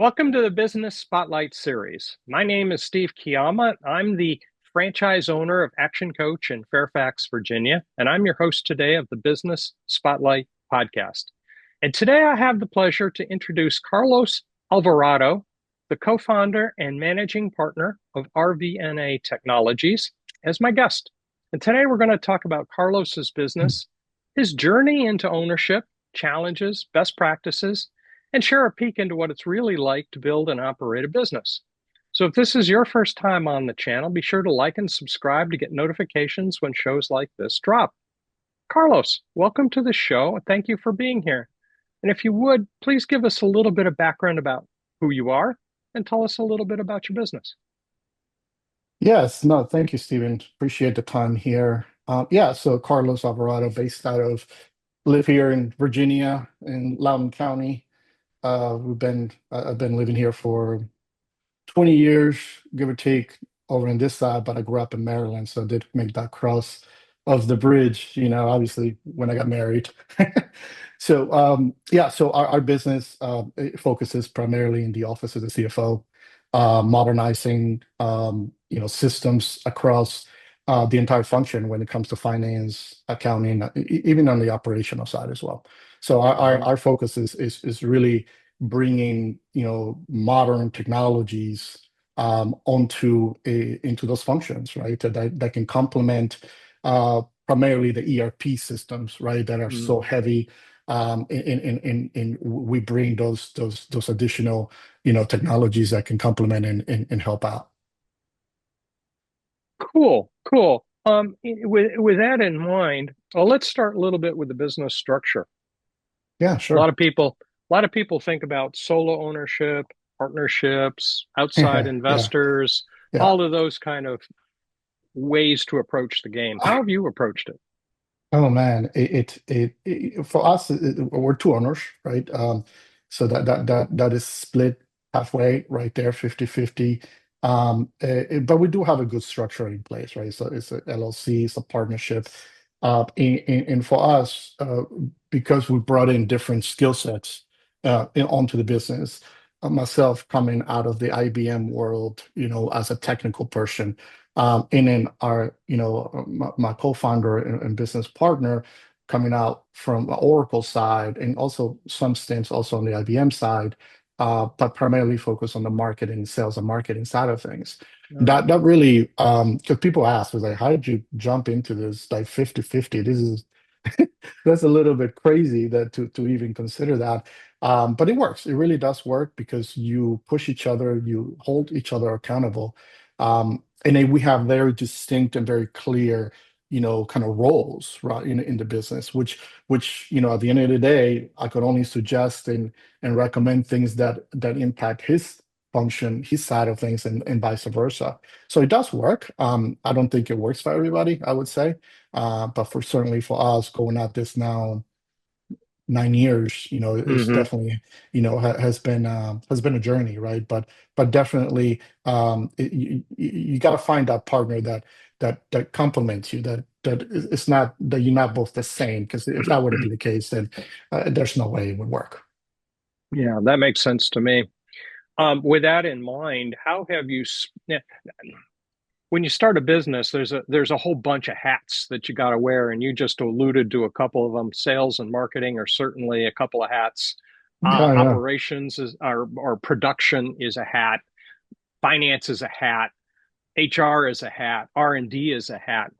Welcome to the Business Spotlight Series. My name is Steve Chiama. I'm the franchise owner of Action Coach in Fairfax, Virginia, and I'm your host today of the Business Spotlight podcast. And today I have the pleasure to introduce Carlos Alvarado, the co-founder and managing partner of RVNA Technologies, as my guest. And today we're going to talk about Carlos's business, his journey into ownership, challenges, best practices, and share a peek into what it's really like to build and operate a business. So if this is your first time on the channel, be sure to like and subscribe to get notifications when shows like this drop. Carlos, welcome to the show. Thank you for being here. And if you would, please give us a little bit of background about who you are and tell us a little bit about your business. Yes, no, thank you, Stephen. Appreciate the time here. So Carlos Alvarado, based live here in Virginia in Loudoun County. I've been living here for 20 years, give or take, over on this side, but I grew up in Maryland, so I did make that cross of the bridge, obviously when I got married. So our business it focuses primarily in the office of the CFO, modernizing systems across the entire function when it comes to finance, accounting, even on the operational side as well. So our focus is really bringing modern technologies into those functions, right? That can complement primarily the ERP systems, right? That are so heavy. In we bring those additional technologies that can complement and help out. Cool, cool. With that in mind, well, let's start a little bit with the business structure. Yeah, A lot sure. of people, a lot of people think about solo ownership, partnerships, outside Yeah, investors, yeah. all of those kind of ways to approach the game. How have you approached it? Oh man, for us, we're two owners, right? So that is split halfway right there, 50-50. But we do have a good structure in place, right? So it's a LLC, it's a partnership. And for us, because we brought in different skill sets onto the business, myself coming out of the IBM world, as a technical person, and then my co-founder and business partner coming out from the Oracle side and also some stints also on the IBM side, but primarily focused on the marketing, sales and marketing side of things. Uh, That really, because people ask, was like, how did you jump into this like 50-50? This is that's a little bit crazy that to even consider that. But it works. It really does work because you push each other, you hold each other accountable. And then we have very distinct and very clear, kind of roles, right, in the business, which, at the end of the day, I could only suggest and recommend things that impact his function, his side of things, and vice versa. So it does work. I don't think it works for everybody, I would say. But certainly for us going at this now 9 years, it's mhm. definitely, has been a journey, right? But definitely, you got to find that partner that complements you, that it's not that you're not both the same. Because if that were to be the case, then there's no way it would work. Yeah, that makes sense to me. With that in mind, how have you, yeah, when you start a business, there's a whole bunch of hats that you got to wear, and you just alluded to a couple of them. Sales and marketing are certainly a couple of hats. Yeah, yeah. Operations is or production is a hat. Finance is a hat. HR is a hat. R&D is a hat.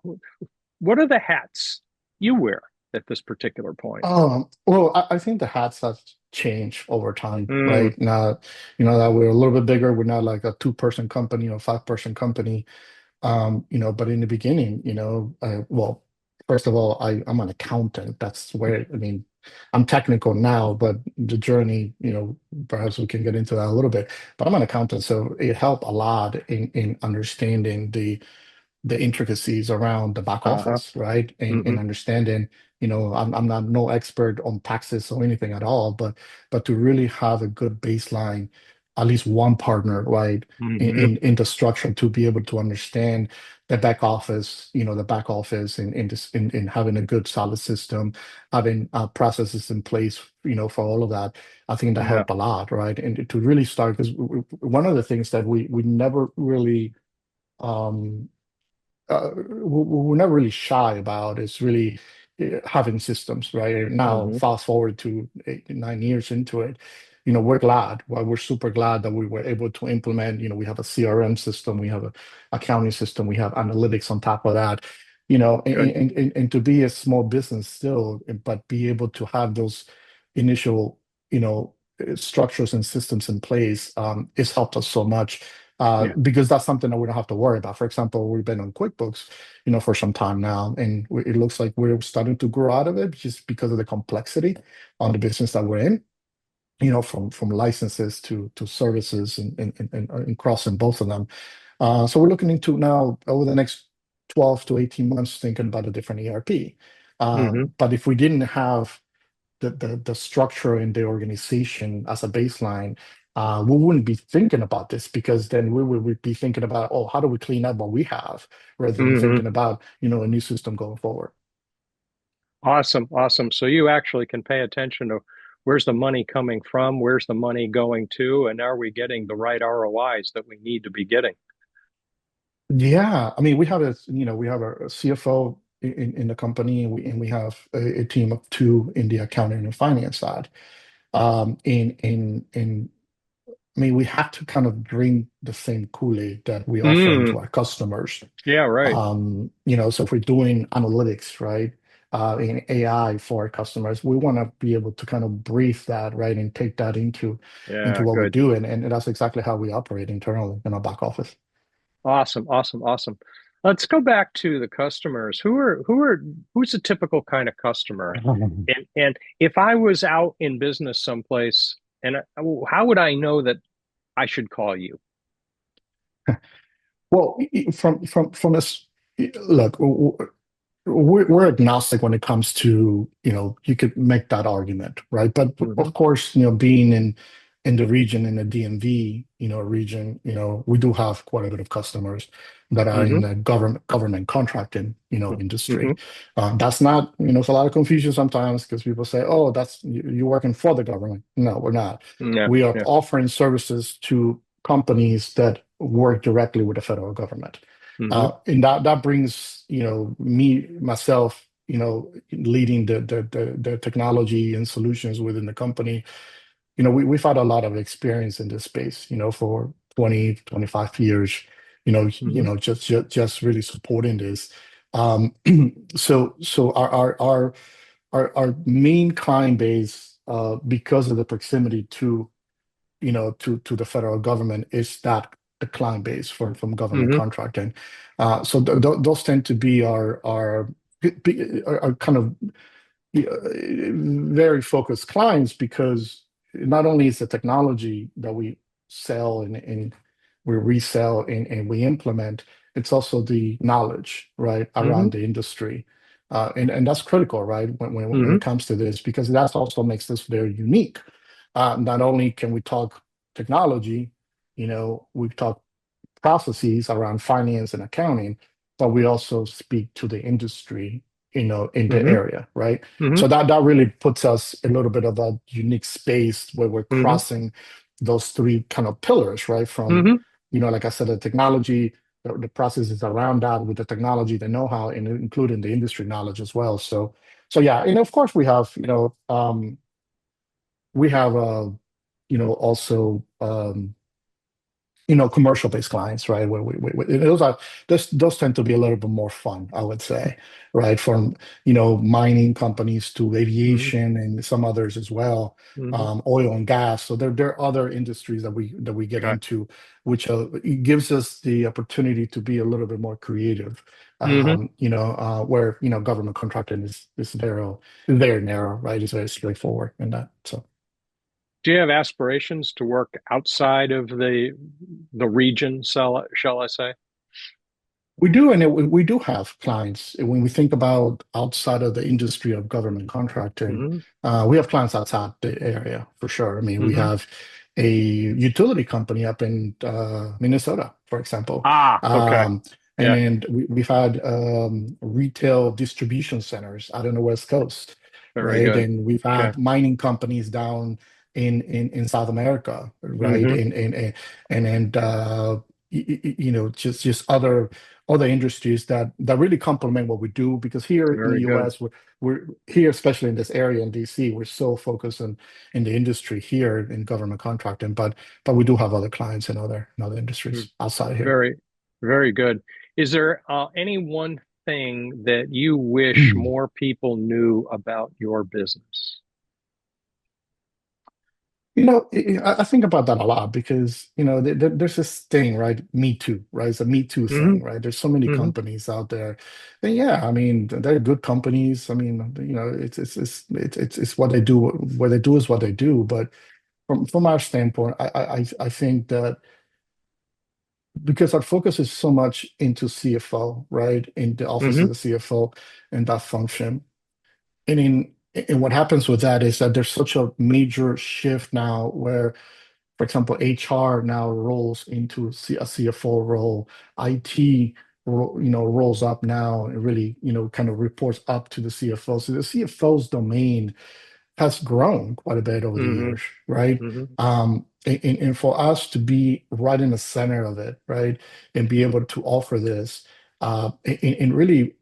What are the hats you wear at this particular point? Well, I think the hats have changed over time, Mm, right? Now, that we're a little bit bigger. We're not like a two-person company or five-person company. But in the beginning, well, first of all, I'm an accountant. That's where, I mean, I'm technical now, but the journey, perhaps we can get into that a little bit. But I'm an accountant, so it helped a lot in understanding the intricacies around the back uh-huh. office, right? And Hmm. understanding, I'm not no expert on taxes or anything at all, but to really have a good baseline at least one partner, right, Hmm. in the structure to be able to understand the back office, the back office in this in having a good solid system, having processes in place, for all of that. I think that Yeah. helped a lot, right? And to really start, because one of the things that we never really um we're not really shy about is really having systems, right? Now, Hmm. fast forward to 8, 9 years into it, we're glad. Well, we're super glad that we were able to implement. We have a CRM system, we have a accounting system, we have analytics on top of that. Good. And to be a small business still, but be able to have those initial, structures and systems in place, it's helped us so much Yeah. because that's something that we don't have to worry about. For example, we've been on QuickBooks, for some time now, and it looks like we're starting to grow out of it just because of the complexity on the business that we're in. From licenses to services and crossing both of them. So we're looking into now over the next 12 to 18 months thinking about a different ERP. Hmm. But if we didn't have the structure in the organization as a baseline, we wouldn't be thinking about this because then we would be thinking about, oh, how do we clean up what we have rather than Hmm. thinking about, a new system going forward. Awesome. Awesome. So you actually can pay attention to where's the money coming from, where's the money going to, and are we getting the right ROIs that we need to be getting? Yeah, I mean, we have a CFO in the company, and we have a team of two in the accounting and finance side. In I mean, we have to kind of drink the same Kool-Aid that we offer into Mm, our customers. yeah, right. So if we're doing analytics, right, in AI for our customers, we want to be able to kind of brief that, right, and take that into Yeah, what we good. do, and that's exactly how we operate internally in our back office. Awesome, awesome, awesome. Let's go back to the customers. Who's a typical kind of customer? And if I was out in business someplace, and how would I know that I should call you? Well, from this, look, we're agnostic when it comes to, you could make that argument, right? But Hmm. of course, being in the region, in the DMV, region, we do have quite a bit of customers that are in Hmm. the government contracting, Hmm. industry. That's not, there's a lot of confusion sometimes because people say, oh, you're working for the government. No, we're not. Yeah, We are yeah. offering services to companies that work directly with the federal government. Hmm. And that brings, me, myself, leading the technology and solutions within the company. We've had a lot of experience in this space, for 20, 25 years, Hmm. just really supporting this. Um, so our main client base, because of the proximity to the federal government is that the client base from government Hmm. contracting. So those tend to be our kind of very focused clients because not only is the technology that we sell and we resell and we implement, it's also the knowledge, right, Hmm. around the industry. And that's critical, right, when Hmm. it comes to this, because that also makes this very unique. Not only can we talk technology, we talk processes around finance and accounting, but we also speak to the industry, in the Hmm. area, right? Hmm. So that really puts us a little bit of a unique space where we're Hmm. crossing those three kind of pillars, right? From, Hmm. like I said, the technology, the processes around that with the technology, the know-how, and including the industry knowledge as well. So yeah, and of course we have also commercial based clients, right? Where those tend to be a little bit more fun, I would say, right? From mining companies to Hmm. aviation and some others as well, Hmm. oil and gas. So there are other industries that we get Okay. into, which it gives us the opportunity to be a little bit more creative. Hmm. Where government contracting is very narrow, right? It's very straightforward in that. So. Do you have aspirations to work outside of the region, shall I say? We do, and we do have clients. When we think about outside of the industry of government contracting, Hmm. we have clients outside the area for sure. I mean, we Hmm. have a utility company up in Minnesota, for example. Ah, okay. Um, and Yeah, then we've had retail distribution centers out on the West Coast, very right? good. And we've Okay. had mining companies down in South America, right? Hmm. And just other industries that really complement what we do because here in the Very good. US we're here, especially in this area in DC, we're so focused on in the industry here in government contracting, but we do have other clients in other Mm. industries outside here. Very, very good. Is there any one thing that you wish more people knew about your business? I think about that a lot because, there's this thing, right? Me too, right? It's a Me Too Hmm. thing, right? There's so many Hmm. companies out there. And yeah, I mean, they're good companies. I mean, it's what they do. What they do is what they do. But from our standpoint, I think that because our focus is so much into CFO, right? In the office of Hmm. the CFO and that function. And what happens with that is that there's such a major shift now where, for example, HR now rolls into a CFO role, IT, rolls up now and really, kind of reports up to the CFO. So the CFO's domain has grown quite a bit over the Hmm. years, right? Hmm. And for us to be right in the center of it, right, and be able to offer this, and really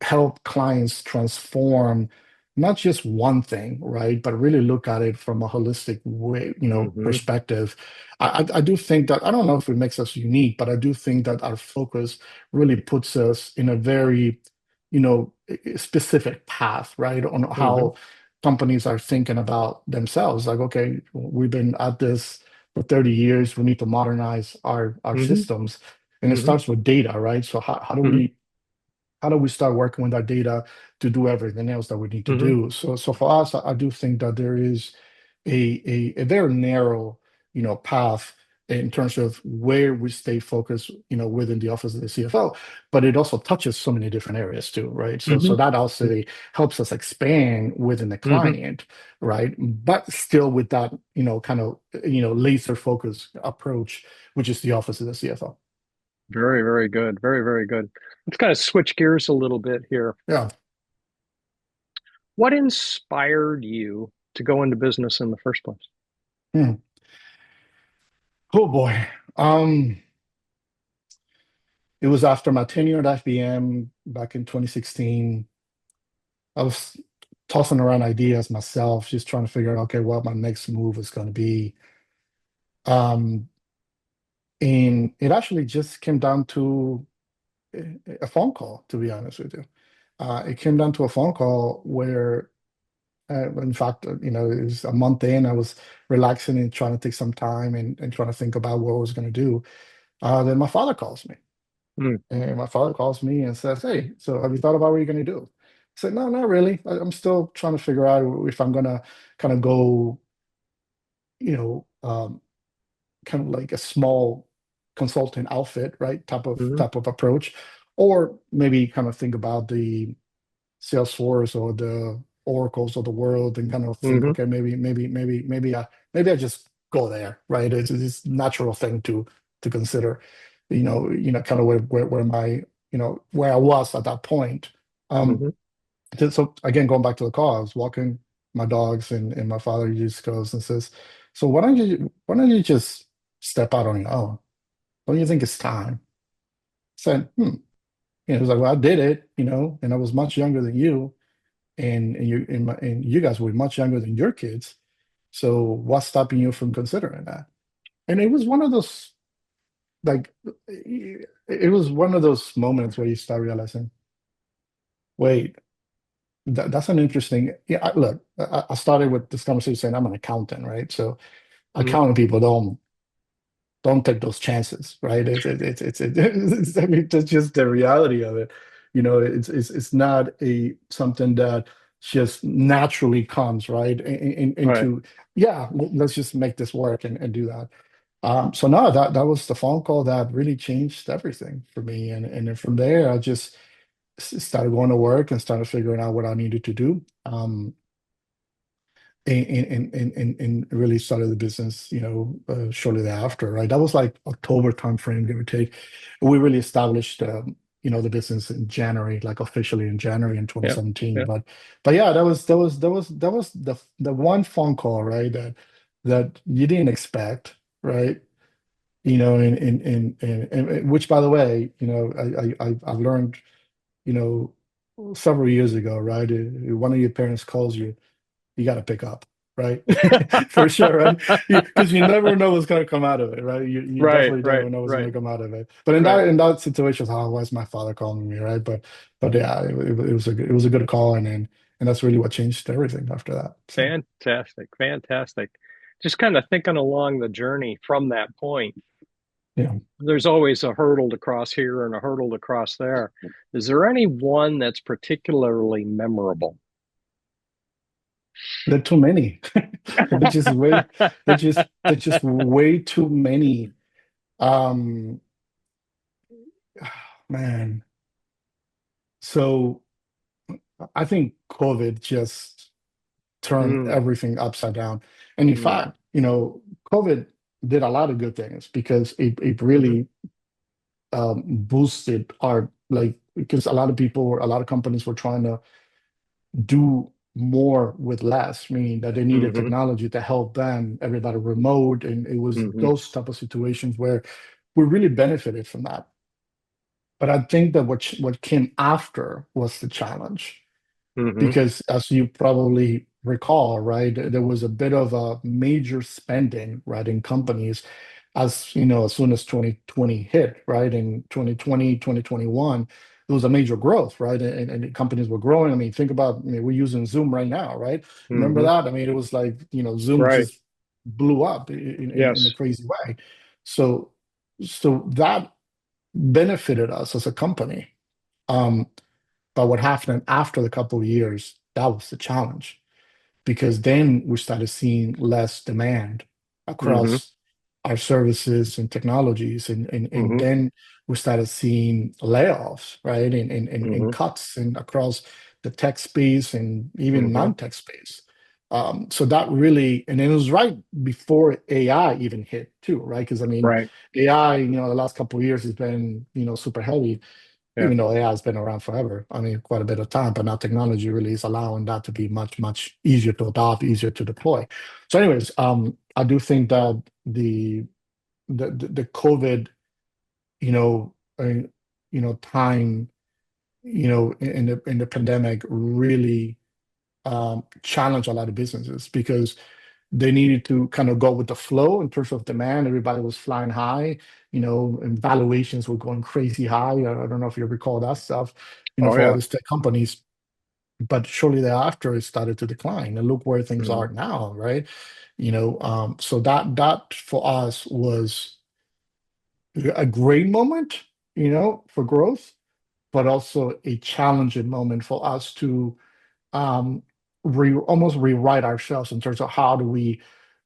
help clients transform not just one thing, right, but really look at it from a holistic way, Hmm. perspective. I do think that I don't know if it makes us unique, but I do think that our focus really puts us in a very, specific path, right, on Hmm. how companies are thinking about themselves. Like, okay, we've been at this for 30 years. We need to modernize our Hmm. systems. And it Hmm. starts with data, right? So Hmm. how do we start working with our data to do everything else that we need to Hmm. do? So for us, I do think that there is a very narrow, path in terms of where we stay focused, within the office of the CFO, but it also touches so many different areas too, right? So Hmm. that also helps us expand within the Hmm. client, right? But still with that, kind of, laser focus approach, which is the office of the CFO. Very, very good. Very, very good. Let's kind of switch gears a little bit here. Yeah. What inspired you to go into business in the first place? Hmm. Oh boy. Um, It was after my tenure at FBM back in 2016. I was tossing around ideas myself, just trying to figure out, okay, what my next move is going to be. Um, and it actually just came down to a phone call, to be honest with you. It came down to a phone call where, in fact, it was a month in, I was relaxing and trying to take some time and trying to think about what I was going to do. Then my father calls me. Mm. And my father calls me and says, "Hey, so have you thought about what you're going to do?" I said, "No, not really. I'm still trying to figure out if I'm going to kind of go, you know, um, kind of like a small consulting outfit, right? Hmm. Type of approach, or maybe kind of think about the Salesforce or the Oracles of the world and kind of think, Hmm. okay, maybe I just go there, right? It's a natural thing to consider, kind of where my, where I was at that point. Um, Hmm. so again, going back to the call, I was walking my dogs and my father just goes and says, "So why don't you just step out on your own? Don't you think it's time?" I said, "Hmm." He was like, "Well, I did it, and I was much younger than you." And you guys were much younger than your kids. So what's stopping you from considering that? And it was one of those like it was one of those moments where you start realizing, wait, that's an interesting. Yeah, look, I started with this conversation saying I'm an accountant, right? So Hmm. accounting people don't take those chances, right? I mean, that's just the reality of it. It's not a something that just naturally comes, right? Right. Into, yeah, let's just make this work and do that. So no, that was the phone call that really changed everything for me. And then from there, I just started going to work and started figuring out what I needed to do. And really started the business, shortly thereafter, right? That was like October timeframe, give or take. We really established, the business in January, like officially in January in Yeah. 2017. Yeah. But yeah, that was the one phone call, right? That you didn't expect, right? And which, by the way, I've learned, you know, several years ago, right? One of your parents calls you, you got to pick up, right? For sure, right? Because you never know what's going to come out of it, right? You Right, definitely right, never know what's going right, to come out of it. But in right. that situation, how was my father calling me, right? But yeah, it was a good call, and that's really what changed everything after that. So Fantastic, fantastic. Just kind of thinking along the journey from that point, yeah, there's always a hurdle to cross here and a hurdle to cross there. Is there any one that's particularly memorable? there are too many. There's just way there's just way too many. Um, man. So I think COVID just turned Mm, everything upside down. And in mm, fact, COVID did a lot of good things because it hmm really boosted our, like, because a lot of companies were trying to do more with less, meaning that they needed hmm technology to help them, everybody remote, and it was hmm those type of situations where we really benefited from that. But I think that what came after was the challenge hmm because as you probably recall, right, there was a bit of a major spending, right, in companies as soon as 2020 hit, right, in 2020, 2021, there was a major growth, right, and the companies were growing. I mean, think about, we're using Zoom right now, right? Remember hmm that? I mean, it was like, Zoom Right. just blew up in a Yes. crazy way. So, so that benefited us as a company. Um, but what happened after the couple of years, that was the challenge because then we started seeing less demand hmm across our services and technologies. And hmm then we started seeing layoffs, right? And hmm cuts and across the tech space and even hmm non-tech space. So that really, and it was right before AI even hit too, right? Because I mean, Right. AI, the last couple of years has been, super heavy, Yeah. even though AI has been around forever. I mean, quite a bit of time, but now technology really is allowing that to be much, much easier to adopt, easier to deploy. So, anyways, I do think that the COVID, you know, uh, time, in the pandemic really challenged a lot of businesses because they needed to kind of go with the flow in terms of demand. Everybody was flying high, and valuations were going crazy high. I don't know if you recall that stuff, Oh, for all yeah. these tech companies. But shortly thereafter, it started to decline. And look where things hmm are now, right? So that for us was a great moment, for growth, but also a challenging moment for us to um almost rewrite ourselves in terms of how do we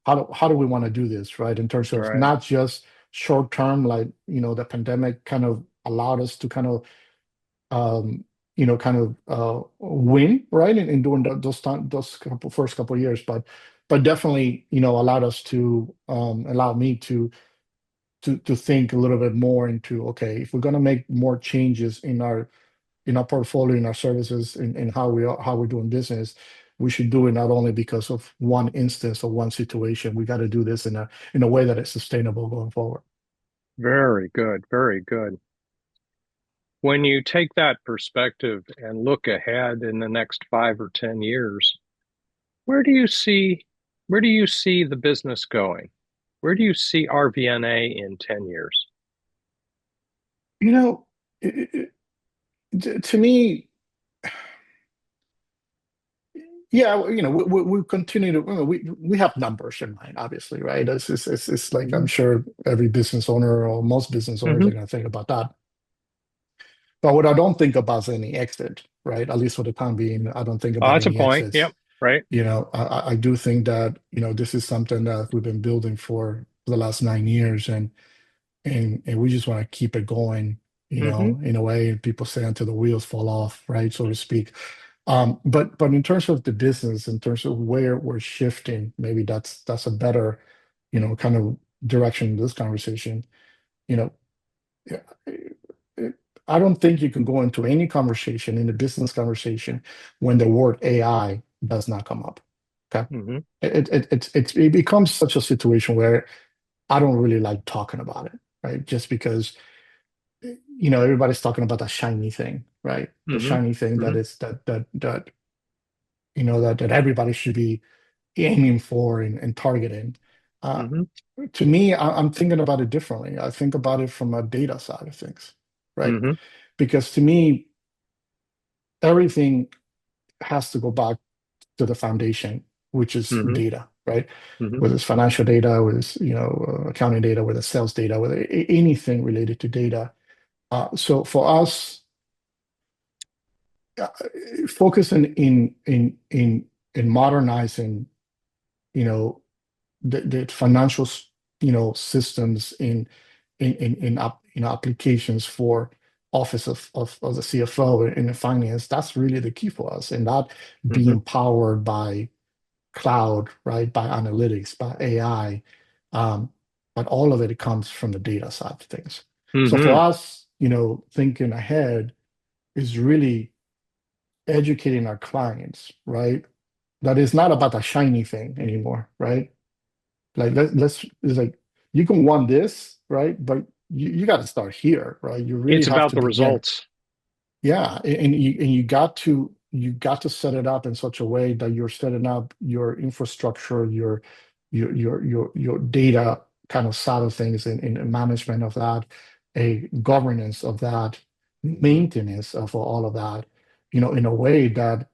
want to do this, right? In terms of Right. not just short term, like the pandemic kind of allowed us to kind of win, right? And during first couple of years, but definitely, allowed us to allow me to think a little bit more into, okay, if we're going to make more changes in our portfolio, in our services, in how we're doing business, we should do it not only because of one instance or one situation. We got to do this in a way that is sustainable going forward. Very good. Very good. When you take that perspective and look ahead in the next 5 or 10 years, where do you see where do you see the business going? Where do you see RVNA in 10 years? You know, to me, yeah, we continue to, we have numbers in mind, obviously, right? It's like I'm hmm sure every business owner or most business owners hmm are going to think about that. But what I don't think about is any exit, right? At least for the time being, I don't think Oh, about that's a any point. exits. Yep. Right. I do think that, this is something that we've been building for. for the last 9 years, and we just want to keep it going, Hmm. in a way. People say until the wheels fall off, right, so to speak. But in terms of the business, in terms of where we're shifting, maybe that's a better, kind of direction in this conversation. You know, yeah, I don't think you can go into any conversation, in the business conversation, when the word AI does not come up. Okay. Hmm. It becomes such a situation where I don't really like talking about it, right? Just because, everybody's talking about that shiny thing, right? The Hmm. shiny thing that Hmm. is that that everybody should be aiming for and targeting. Uh, Hmm. to me, I'm thinking about it differently. I think about it from a data side of things, right? Hmm. Because to me, everything has to go back to the foundation, which is Hmm. data, right? Hmm. Whether it's financial data, whether it's accounting data, whether it's sales data, whether anything related to data. So for us, uh, focusing in modernizing, you know, the financial, systems in applications for office of the CFO in the finance, that's really the key for us, and that Hmm. being powered by cloud, right, by analytics, by AI. Um, but all of it comes from the data side of things. So for Hmm. us, thinking ahead is really educating our clients, right? That is not about a shiny thing anymore, right? Like it's like you can want this, right? But you got to start here, right? You really It's have about to the begin. results. Yeah, and you got to set it up in such a way that you're setting up your infrastructure, your data kind of side of things, in management of that, a governance of that, Hmm. maintenance of all of that, in a way that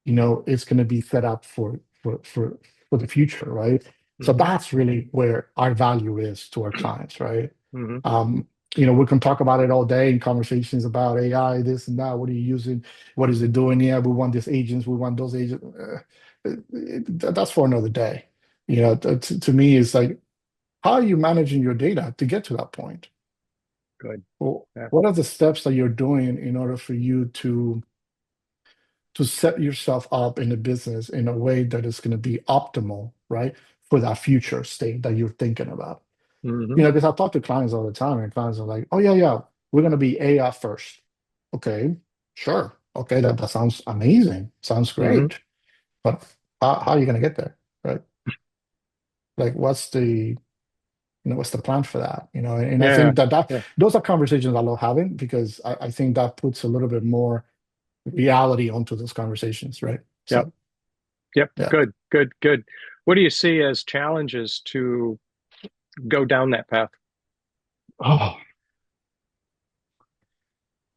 it's going to be set up for the future, right? So Hmm. that's really where our value is to our clients, right? Hmm. Um, we can talk about it all day in conversations about AI, this and that. What are you using? What is it doing? Yeah, we want these agents. We want those agents. That's for another day. To me, it's like, how are you managing your data to get to that point? Good. Well, Yeah. what are the steps that you're doing in order for you to set yourself up in the business in a way that is going to be optimal, right, for that future state that you're thinking about? Hmm. Because I talk to clients all the time, and clients are like, "Oh yeah, yeah, we're going to be AI first." Okay, sure. Okay, that sounds amazing. Sounds Hmm. great. But how are you going to get there, right? Like, what's the plan for that? And I Yeah. think that Yeah. those are conversations I love having, because I think that puts a little bit more reality onto those conversations, right? Yep. So Yep. yeah. Good. Good. Good. What do you see as challenges to go down that path? Oh,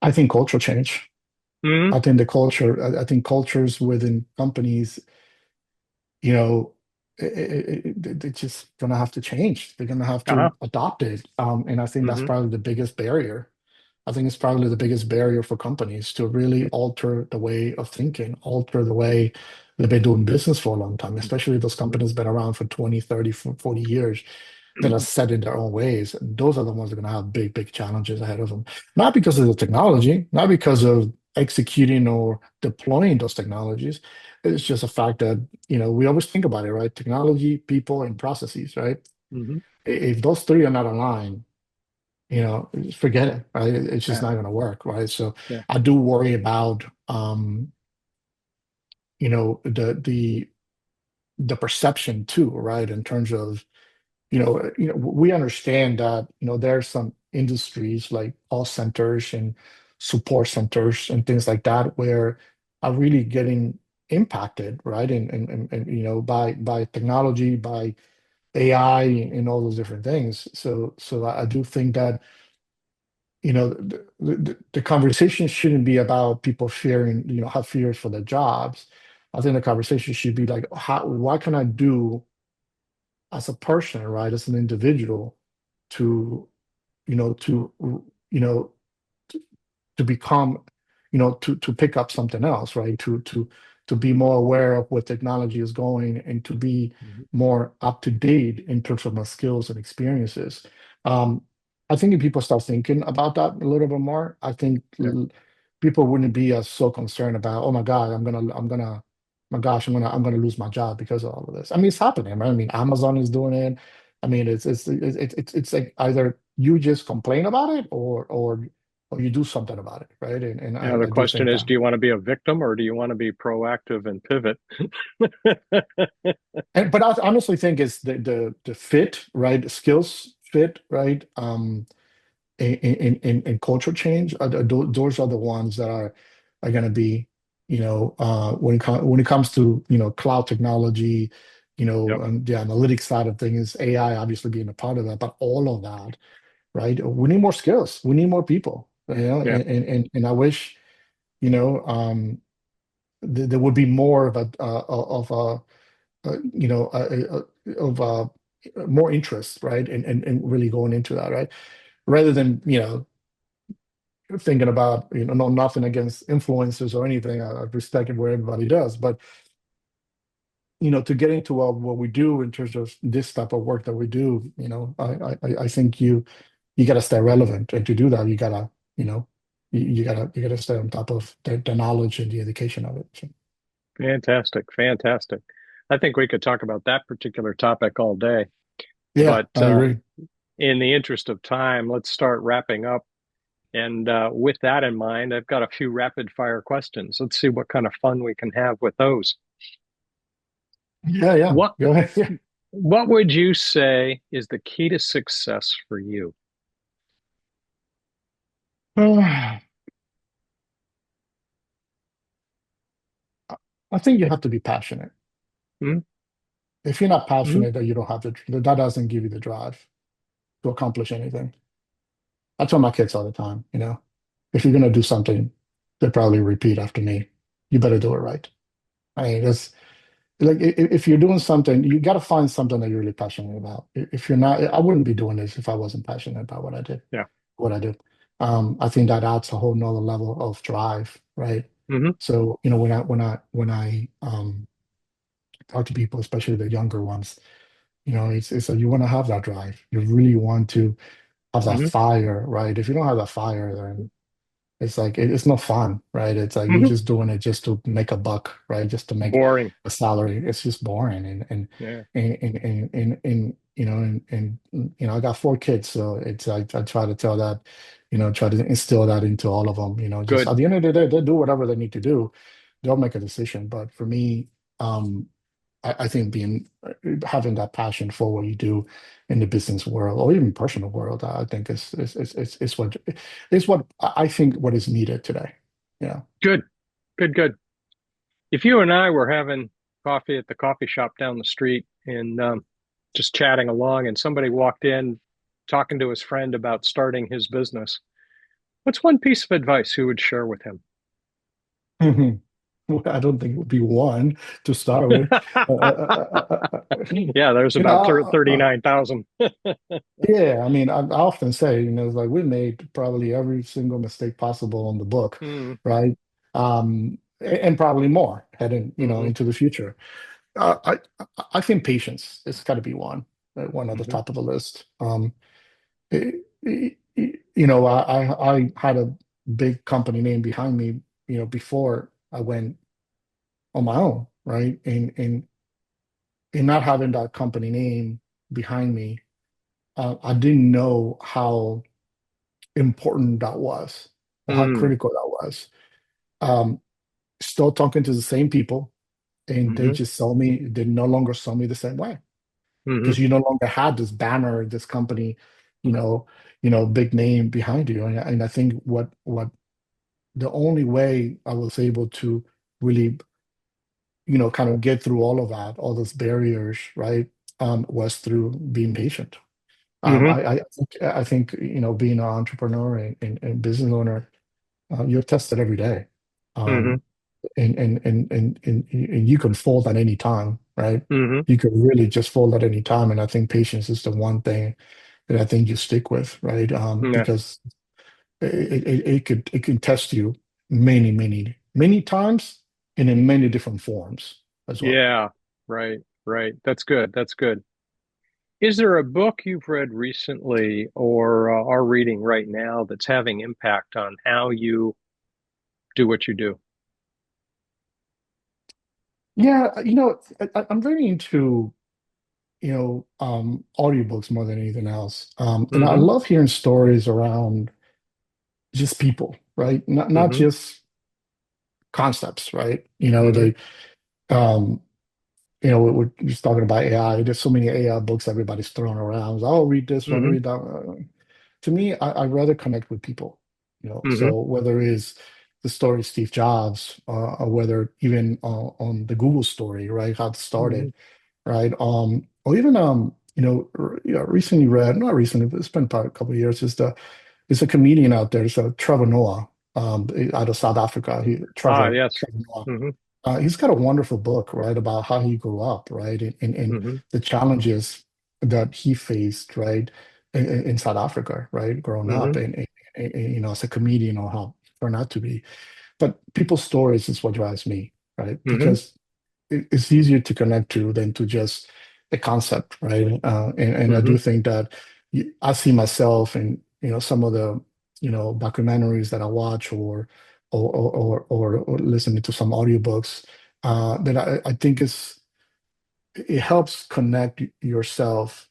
I think cultural change. Hmm. I think cultures within companies, they're just gonna have to change. They're gonna have Uh-huh. to adopt it. And I think that's Hmm. probably the biggest barrier. I think it's probably the biggest barrier for companies to really alter the way of thinking, alter the way they've been doing business for a long time, especially those Hmm. companies been around for 20, 30, 40 years, that are set in their own ways. Those are the ones that are going to have big, big challenges ahead of them. Not because of the technology, not because of executing or deploying those technologies. It's just a fact that, we always think about it, right? Technology, people, and processes, right? Hmm. If those three are not aligned, just forget it, right? It's just Yeah. not going to work, right? So Yeah. I do worry about, the perception too, right? In terms of, we understand that, there are some industries like call centers and support centers and things like that where are really getting impacted, right? And by technology, by AI, and all those different things. So I do think that, the conversation shouldn't be about people fearing, have fears for their jobs. I think the conversation should be like, what can I do as a person, right, as an individual, to to you know to become, to pick up something else, right, to to be more aware of where technology is going and to be Mhm. more up to date in terms of my skills and experiences. Um, I think if people start thinking about that a little bit more, I think Yeah. people wouldn't be as so concerned about, oh my God, my gosh, I'm gonna lose my job because of all of this. I mean, it's happening, right? I mean, Amazon is doing it. I mean, it's like either you just complain about it or you do something about it, right? And Yeah, the I do question think is, that. do you want to be a victim or do you want to be proactive and pivot? And but I honestly think it's the fit, right? The skills fit, right? In culture change, those are the ones that are going to be, when it comes to cloud technology, Yep. the analytics side of things, AI obviously being a part of that, but all of that, right? We need more skills. We need more people, Yeah. and I wish, you know, there would be more of a of more interest, right? And really going into that, right? Rather than, thinking about, no, nothing against influencers or anything. I respect it where everybody does, but to get into what we do in terms of this type of work that we do, I think you got to stay relevant, and to do that, you know, you gotta stay on top of the knowledge and the education of it. So, Fantastic. Fantastic. I think we could talk about that particular topic all day. yeah, But I agree. in the interest of time, let's start wrapping up. And with that in mind, I've got a few rapid fire questions. Let's see what kind of fun we can have with those. Yeah, yeah. What Go ahead. what would you say is the key to success for you? Yeah. I think you have to be passionate. Hmm. If you're not Hmm. passionate, then you don't have that doesn't give you the drive to accomplish anything. I tell my kids all the time, if you're gonna do something, they probably repeat after me. You better do it right. I mean, it's like if you're doing something, you got to find something that you're really passionate about. If you're not, I wouldn't be doing this if I wasn't passionate about Yeah. what I do. I think that adds a whole nother level of drive, right? Hmm. So, when I talk to people, especially the younger ones, it's like you want to have that drive. You really want to have that Hmm. fire, right? If you don't have that fire, then it's like it's no fun, right? It's like you're Hmm. just doing it just to make a buck, right? Just to make Boring. a salary. It's just boring, Yeah. I got 4 kids, so it's like I try to tell that, try to instill that into all of them. Just Good. at the end of the day, they do whatever they need to do. They'll make a decision. But for me, I think having that passion for what you do in the business world or even personal world, I think is what I think what is needed today. Yeah. Good. Good. Good. If you and I were having coffee at the coffee shop down the street and just chatting along, and somebody walked in talking to his friend about starting his business, what's one piece of advice you would share with him? Well, I don't think it would be one to start with. Yeah, there's You know, about 39,000. yeah. I mean, I often say, it's like we made probably every single mistake possible on the book, Mm, right? And probably more heading, hmm. into the future. I think patience is got to be one at the Hmm. top of the list. I had a big company name behind me, before I went on my own, right? And not having that company name behind me, I didn't know how important that was or how Mm, critical that was. Um, Still talking to the same people, and they hmm. just saw me. They no longer saw me the same way because Hmm. you no longer had this banner, this company, you know, big name behind you. And I think what the only way I was able to really, kind of get through all of that, all those barriers, right, was through being patient. Hmm. I think being an entrepreneur and business owner, you're tested every day. Hmm. Um, and you can fold at any time, right? Hmm. You could really just fold at any time. And I think patience is the one thing that I think you stick with, right? Yeah. Because it can test you many, many, many times, and in many different forms as well. Yeah, right, right. That's good. That's good. Is there a book you've read recently or are reading right now that's having impact on how you do what you do? Yeah, I'm very into, audiobooks more than anything else. And I Mm-hmm. love hearing stories around just people, right? Not Mm-hmm. just concepts, right? You know, Mm-hmm. they um we're just talking about AI. There's so many AI books everybody's throwing around. I'll read this one, Mm-hmm. read that. To me, I'd rather connect with people, Mm-hmm. So whether it's the story of Steve Jobs, or whether even on the Google story, right, how it Mm-hmm. started, right? Or even recently read, not recently, but it's been probably a couple of years. Is there's a comedian out there, so Trevor Noah, out of South Africa. Ah, yes. Trevor Noah. Mm-hmm. He's got a wonderful book, right, about how he grew up, right, and Mm-hmm. the challenges that he faced, right, in South Africa, right, growing up, Mm-hmm. and as a comedian, or how he turned out to be. But people's stories is what drives me, right, Mm-hmm. because it's easier to connect to than to just a concept, right? And I Mm-hmm. do think that I see myself in some of the documentaries that I watch, or listening to some audiobooks, that I think it helps connect yourself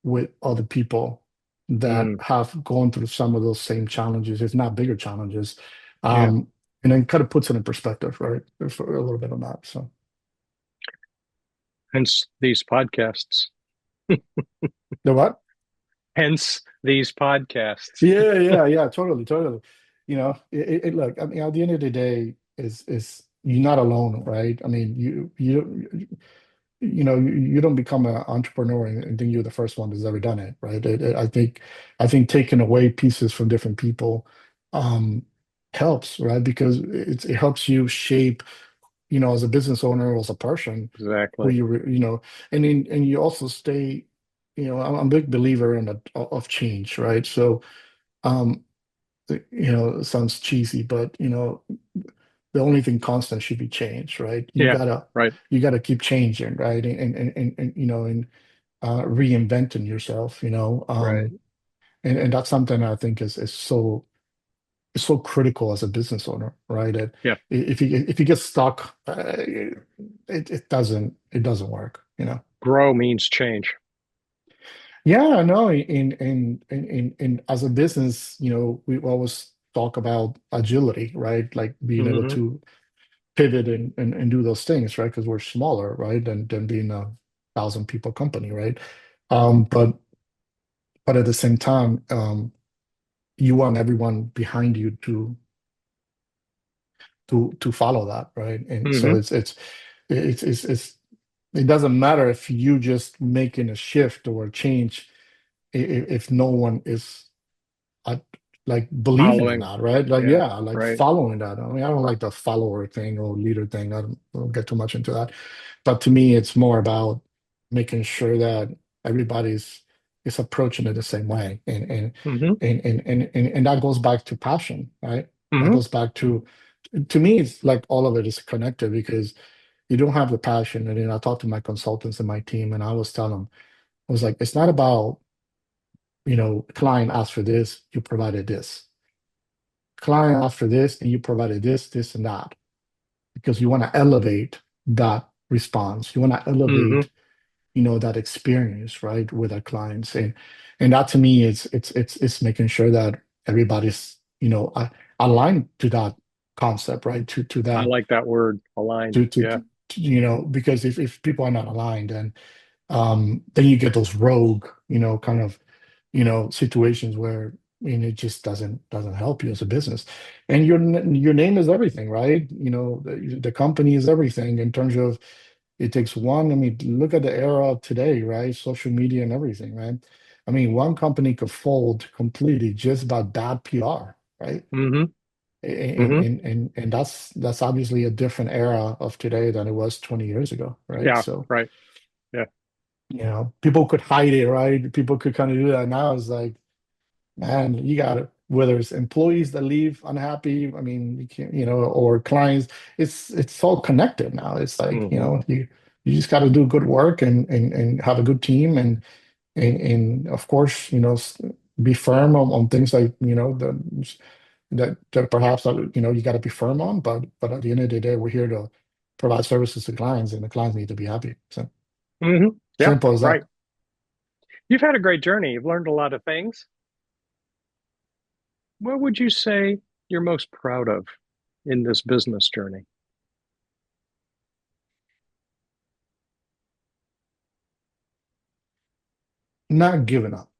with other people that Mm. have gone through some of those same challenges, if not bigger challenges, Yeah. um, and then kind of puts it in perspective, right, for a little bit on that. So Hence these podcasts. the what? Hence these podcasts. Yeah, totally, totally. Look, I mean, at the end of the day, is you're not alone, right? I mean, you don't become an entrepreneur and think you're the first one that's ever done it, right? I think taking away pieces from different people um, helps, right? Because it helps you shape, as a business owner or as a person, who Exactly. you and you also stay, I'm a big believer of change, right? So. Um, it sounds cheesy, but the only thing constant should be change, right? You Yeah. gotta Right. you gotta keep changing, right? And reinventing yourself, Right. and that's something I think is so critical as a business owner, right? That Yeah. if you get stuck, it doesn't work. Grow means change. Yeah, no, in as a business, we always talk about agility, right? Like being able Mm-hmm. to pivot and do those things, right? Because we're smaller, right? Than being a 1,000 people company, right? But at the same time, you want everyone behind you to follow that, right? And so Mm-hmm. it's it doesn't matter if you just making a shift or a change, if no one is I like believing in Following. that, right? Like, Yeah. yeah, like Right. following that. I mean, I don't like the follower thing or leader thing. I don't get too much into that. But to me, it's more about making sure that everybody's is approaching it the same way. Mm-hmm. And that goes back to passion, right? That Mm-hmm. goes back to me, it's like all of it is connected because you don't have the passion. And then I talked to my consultants and my team, and I was telling them, I was like, it's not about client asked for this, you provided this. Client asked for this, and you provided this, and that. Because you want to elevate that response. You want to Mm-hmm. elevate, that experience, right, with our clients. And that to me is it's making sure that everybody's, aligned to that concept, right? To I that, like that word, aligned. to, to, Yeah. to because if people are not aligned, then you get those rogue, kind of, situations where it just doesn't help you as a business. And your name is everything, right? The company is everything in terms of it takes one. I mean, look at the era of today, right? Social media and everything, right? I mean, one company could fold completely just by bad PR, right? Mm-hmm. And Mm-hmm. and and, and that's obviously a different era of today than it was 20 years ago, right? Yeah. So Right. Yeah. people could hide it, right? People could kind of do that. Now it's like, man, you got it. whether it's employees that leave unhappy, I mean, you can't, or clients, it's all connected now. It's like, Hmm. you just got to do good work and have a good team and of course, be firm on things like, that perhaps you got to be firm on, but at the end of the day, we're here to provide services to clients, and the clients need to be happy. So Hmm. Yeah, simple as that. right. You've had a great journey. You've learned a lot of things. What would you say you're most proud of in this business journey? Not giving up,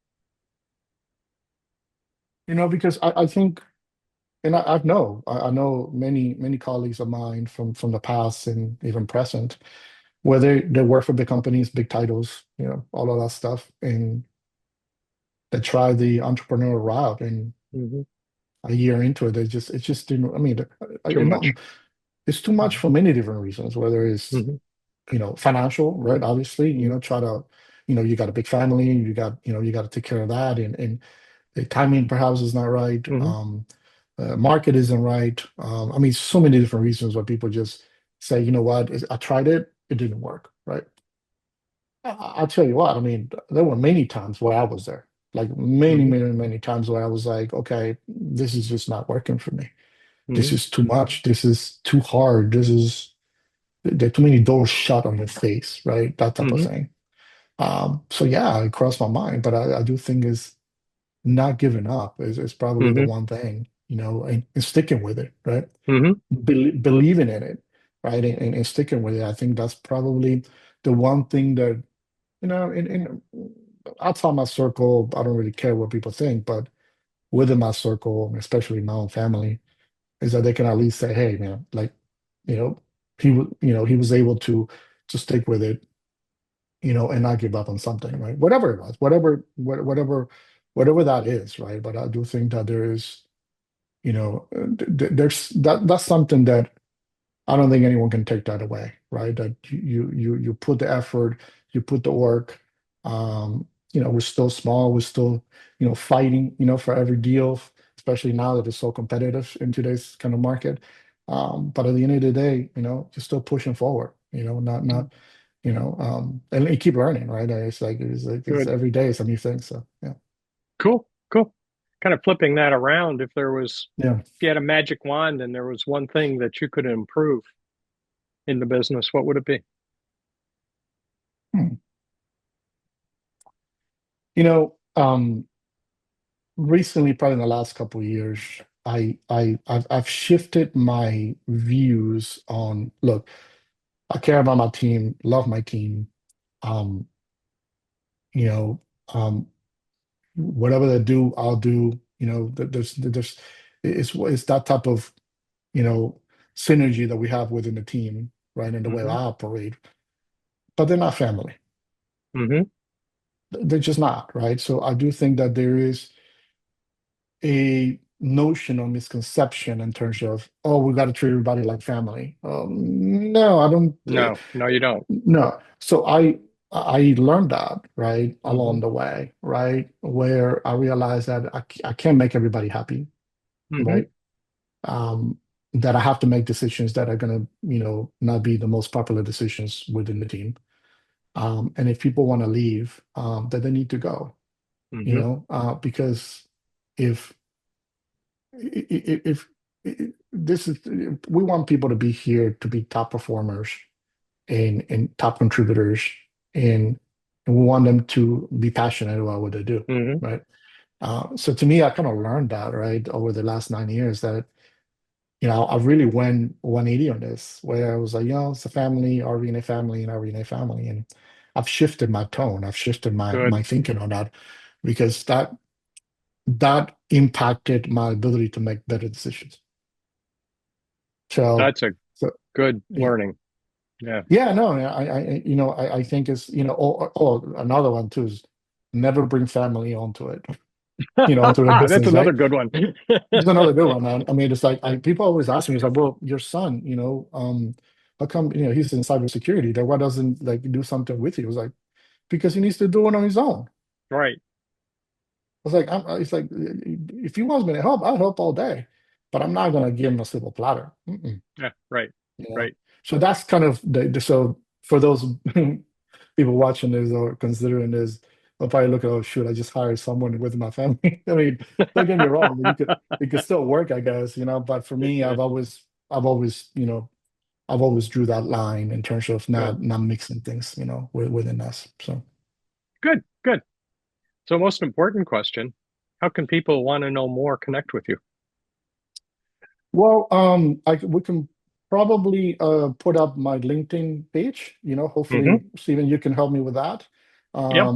because I think, and I know many colleagues of mine from the past and even present, where they work for big companies, big titles, all of that stuff, and they try the entrepreneurial route, and Hmm. a year into it, it's just didn't. I mean, Too much. it's too much for many different reasons, whether it's Hmm. financial, right? Obviously, Hmm. try to, you got a big family, you got to take care of that, and the timing perhaps is not right. Hmm. Market isn't right. I mean, so many different reasons why people just say, you know what, I tried it, it didn't work, right? I'll tell you what, I mean, there were many times where I was there, like many, Hmm. many, many times where I was like, okay, this is just not working for me. This Hmm. is too much. This is too hard. There are too many doors shut on your face, right? That type of Hmm. thing. So yeah, it crossed my mind, but I do think is not giving up is probably the Hmm. one thing, and sticking with it, right? Hmm. Believing in it, right? And sticking with it. I think that's probably the one thing that, in outside my circle, I don't really care what people think, but within my circle, especially my own family, is that they can at least say, hey, man, like, you know, he was able to stick with it, and not give up on something, right? Whatever it was, whatever that is, right? But I do think that there is, there's that's something that I don't think anyone can take that away, right? That you put the effort, you put the work. We're still small, we're still, fighting, for every deal, especially now that it's so competitive in today's kind of market. But at the end of the day, you're still pushing forward, not, and you keep learning, right? It's Good. every day is a new thing. So yeah. Cool. Cool. Kind of flipping that around, Yeah. if you had a magic wand and there was one thing that you could improve in the business, what would it be? Hmm. You know, recently, probably in the last couple of years, I've shifted my views on, look, I care about my team, love my team. Um, you know, whatever they do, I'll do. There's it's that type of, you know, synergy that we have within the team, right? And the way I Hmm. operate. But they're not family. Hmm. They're just not, right? So I do think that there is a notion or misconception in terms of, oh, we got to treat everybody like family. No, I don't. No, no, you don't. No. So I learned that, right, Hmm. along the way, right, where I realized that I can't make everybody happy, Hmm. right? Um, that I have to make decisions that are going to, not be the most popular decisions within the team. And if people want to leave, then they need to go, Hmm. because if if this is we want people to be here to be top performers and top contributors, and we want them to be passionate about what they do, Hmm. right? So to me, I kind of learned that, right, over the last 9 years, that I really went 180 on this, where I was like, it's a family, RVNA family, and RVNA family, and I've shifted my tone, I've shifted my Good. thinking on that, because that impacted my ability to make better decisions. So, That's a so good yeah, learning. Yeah. yeah, no, I think it's, another one too is never bring family onto it, onto the That's business, another right? good one. It's another good one, man. I mean, it's like, people always ask me, it's like, well, your son, how come, he's in cybersecurity, that why doesn't like do something with you? It's like, because he needs to do it on his own. Right. was like, it's like, if he wants me to help, I'll help all day, but I'm not gonna give him a silver platter. Mm-mm, Yeah, right, you know. right. So that's kind of so for those people watching this or considering this, they'll probably look at, oh shoot, I just hired someone with my family. I mean, don't get me wrong, it could still work, I guess, But for me, Yeah, I've always, I've always drew that line in terms of good, not mixing things, within us. So. good, good. So, most important question, how can people want to know more, connect with you? Well, we can probably put up my LinkedIn page. Hmm. Hopefully, Stephen, you can help me with that. Yeah,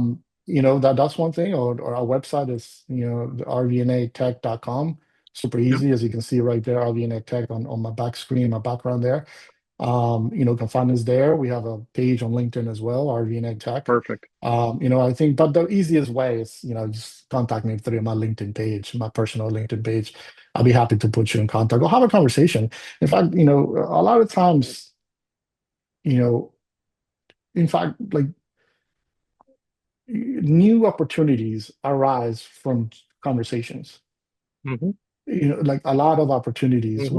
That's one thing. Or our website is the rvnatech.com. Super yeah, easy, as you can see right there, RVNA Tech on my back screen, my background there. You can find us there. We have a page on LinkedIn as well, RVNA Tech. perfect. I think, but the easiest way is, just contact me through my LinkedIn page, my personal LinkedIn page. I'll be happy to put you in contact or have a conversation. In fact, a lot of times, you know, in fact, like new opportunities arise from conversations. Hmm. Like a lot of opportunities, Hmm.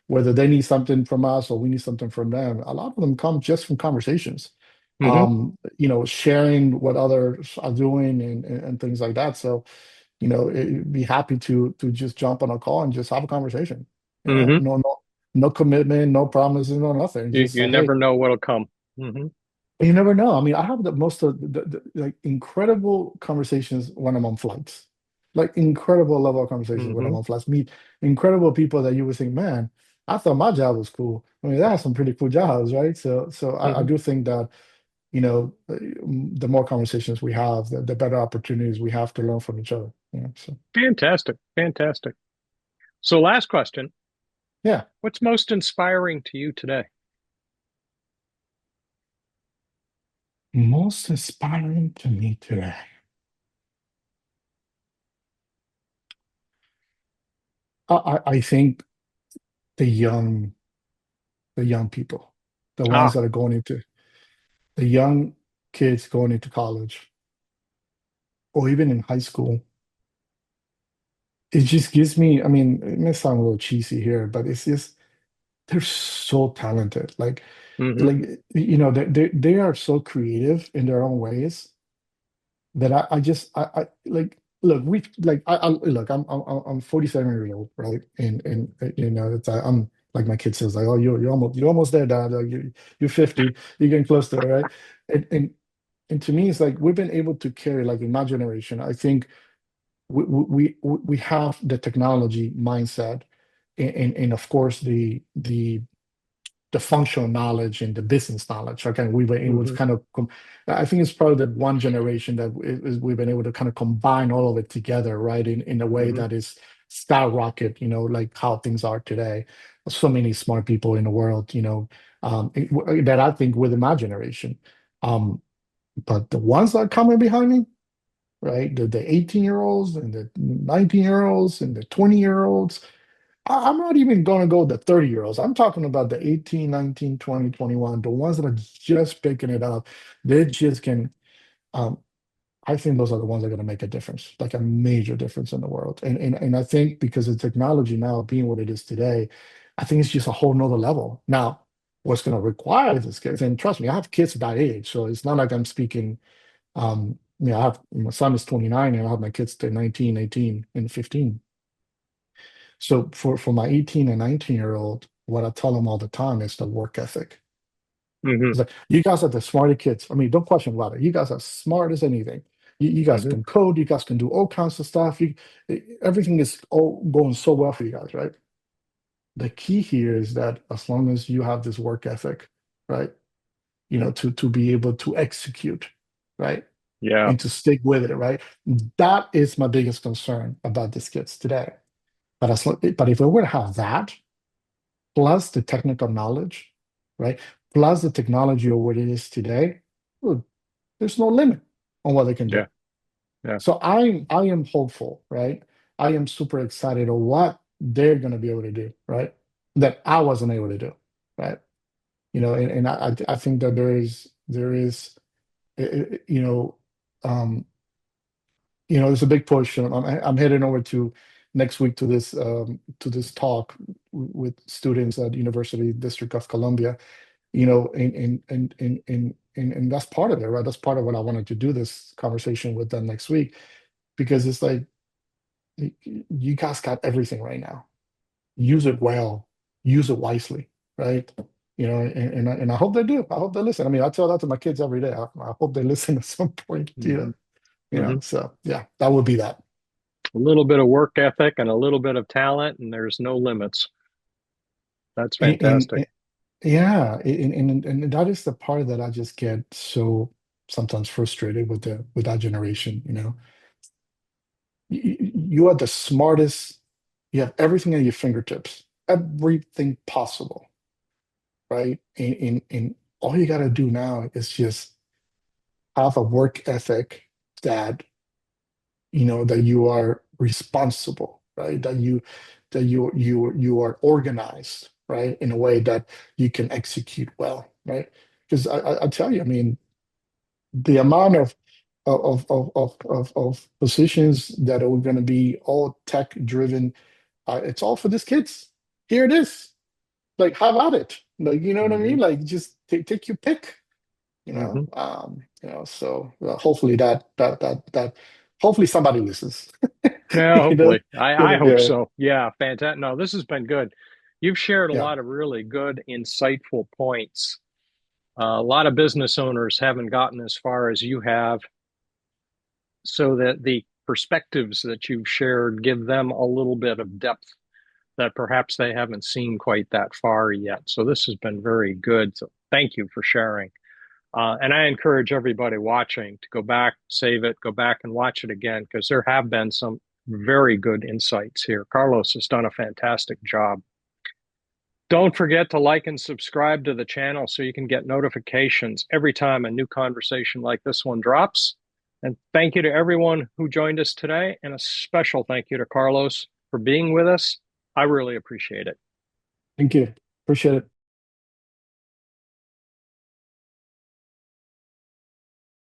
whether they need something from us or we need something from them, a lot of them come just from conversations. Hmm. Sharing what others are doing and things like that. So, be happy to just jump on a call and just have a conversation. Hmm. No commitment, no promises, no nothing. Just You like, hey, never know what'll come. Hmm. you never know. I mean, I have the most of like incredible conversations when I'm on flights, like incredible level of conversations when I'm Hmm. on flights. Meet incredible people that you would think, man, I thought my job was cool. I mean, that's some pretty cool jobs, right? So I Hmm. do think that the more conversations we have, the better opportunities we have to learn from each other. So Fantastic, fantastic. So, last question, yeah, what's most inspiring to you today? most inspiring to me today. I think the young the young people, the ones Ah, that are going into the young kids going into college or even in high school. It just gives me, I mean, it may sound a little cheesy here, but it's just they're so talented. hmm. They are so creative in their own ways that I like look we like I look I'm 47 years old, right? And I'm like my kid says, like, oh, you're almost there, dad. Like, you're 50, you're getting close to it, right? And to me, it's like we've been able to carry, like, in my generation, I think we have the technology mindset, and of course the functional knowledge and the business knowledge. Again, we were able to Hmm. kind of, I think it's probably the one generation that we've been able to kind of combine all of it together, right? In a way Hmm. that is skyrocket, like how things are today. So many smart people in the world, that I think within my generation. Um, but the ones that are coming behind me, right? The 18-year-olds and the 19-year-olds and the 20-year-olds, I'm not even going to go the 30-year-olds. I'm talking about the 18, 19, 20, 21, the ones that are just picking it up. They just can, um, I think those are the ones that are going to make a difference, like a major difference in the world. And I think because of technology now being what it is today, I think it's just a whole nother level. Now, what's going to require this kids, and trust me, I have kids that age, so it's not like I'm speaking, I have, my son is 29 and I have my kids to 19, 18, and 15. So for my 18 and 19-year-old, what I tell them all the time is the work ethic. Hmm. It's like, you guys are the smarter kids. I mean, don't question about it. You guys are smart as anything. You guys Hmm. can code. You guys can do all kinds of stuff. Everything is all going so well for you guys, right? The key here is that as long as you have this work ethic, right, to be able to execute, right, Yeah, and to stick with it, right? That is my biggest concern about these kids today. But if we were to have that, plus the technical knowledge, right? Plus the technology of what it is today, well, there's no limit on what they can do. yeah, yeah, So I am hopeful, right? I am super excited of what they're going to be able to do, right? That I wasn't able to do, right? And I think that there is, um, It's a big push. And I'm heading over to next week to this talk with students at University District of Columbia. And that's part of it, right? That's part of what I wanted to do this conversation with them next week, because it's like you guys got everything right now. Use it well, use it wisely, right? And I hope they do. I hope they listen. I mean, I tell that to my kids every day. I hope they listen at some point, Hmm. Hmm. So yeah, that would be that. A little bit of work ethic and a little bit of talent, and there's no limits. That's And, fantastic. yeah, and that is the part that I just get so sometimes frustrated with that generation. You are the smartest. You have everything at your fingertips, everything possible, right? And all you got to do now is just have a work ethic that that you are responsible, right? That you are organized, right, in a way that you can execute well, right? Because I tell you, I mean, the amount of positions that are going to be all tech driven, it's all for these kids. Here it is. Like, have at it. Like, you know what I Hmm. mean? Like, just take your pick. Hmm. So hopefully that hopefully somebody listens. Yeah, You know? hopefully. I hope Yeah, so. Yeah, fantastic. No, this has been good. You've shared a yeah. lot of really good, insightful points. A lot of business owners haven't gotten as far as you have, so that the perspectives that you've shared give them a little bit of depth that perhaps they haven't seen quite that far yet. So this has been very good. So thank you for sharing. And I encourage everybody watching to go back, save it, go back and watch it again, because there have been some very good insights here. Carlos has done a fantastic job. Don't forget to like and subscribe to the channel so you can get notifications every time a new conversation like this one drops. And thank you to everyone who joined us today, and a special thank you to Carlos for being with us. I really appreciate it. Thank you. Appreciate it.